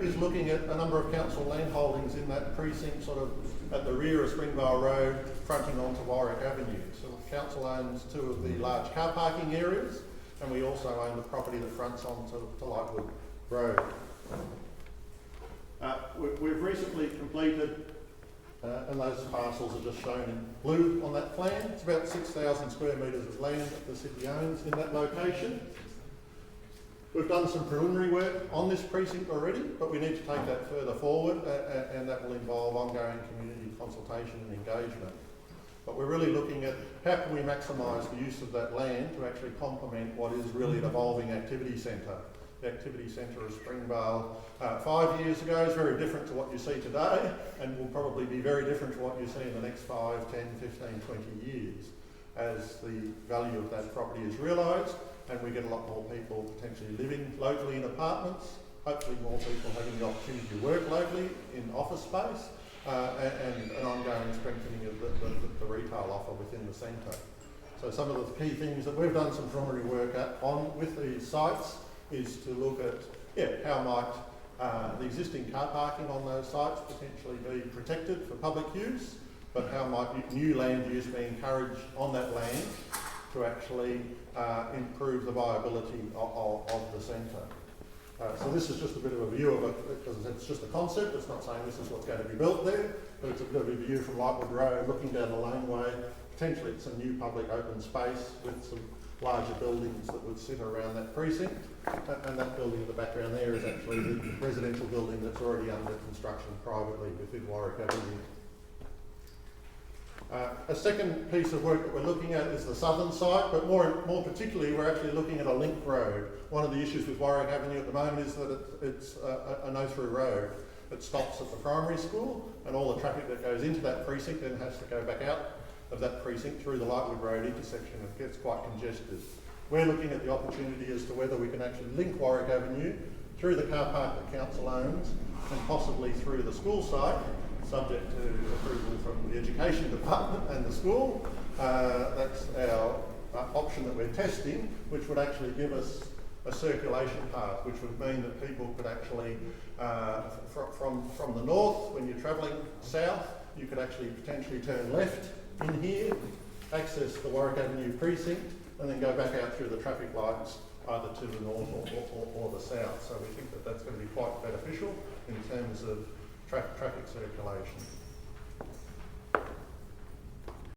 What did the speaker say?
is looking at a number of council land holdings in that precinct, sort of at the rear of Springvale Road, fronting onto Warwick Avenue. So the council owns 2 of the large car parking areas, and we also own the property that fronts onto Lightwood Road. We've recently completed, and those parcels are just shown in blue on that plan. It's about 6,000 square metres of land that the city owns in that location. We've done some preliminary work on this precinct already, but we need to take that further forward, and that will involve ongoing community consultation and engagement. But we're really looking at how can we maximise the use of that land to actually complement what is really an evolving activity centre. The activity centre of Springvale 5 years ago is very different to what you see today, and will probably be very different to what you see in the next 5, 10, 15, 20 years as the value of that property is realised, and we get a lot more people potentially living locally in apartments, hopefully more people having the opportunity to work locally in office space, and an ongoing strengthening of the retail offer within the centre. So some of the key things that we've done some preliminary work on with these sites is to look at how might the existing car parking on those sites potentially be protected for public use, but how might new land use be encouraged on that land to actually improve the viability of the centre. So this is just a bit of a view of it, because it's just a concept. It's not saying this is what's going to be built there, but it's a bit of a view from Lightwood Road, looking down the laneway. Potentially it's some new public open space with some larger buildings that would sit around that precinct. And that building in the background there is actually the residential building that's already under construction privately within Warwick Avenue. A second piece of work that we're looking at is the southern site, but more particularly we're actually looking at a link road. One of the issues with Warwick Avenue at the moment is that it's a no-through road. It stops at the primary school, and all the traffic that goes into that precinct then has to go back out of that precinct through the Lightwood Road intersection. It gets quite congested. We're looking at the opportunity as to whether we can actually link Warwick Avenue through the car park that council owns, and possibly through the school site, subject to approval from the education department and the school. That's our option that we're testing, which would actually give us a circulation path, which would mean that people could actually, from the north, when you're travelling south, you could actually potentially turn left in here, access the Warwick Avenue precinct, and then go back out through the traffic lights either to the north or the south. So we think that that's going to be quite beneficial in terms of traffic circulation.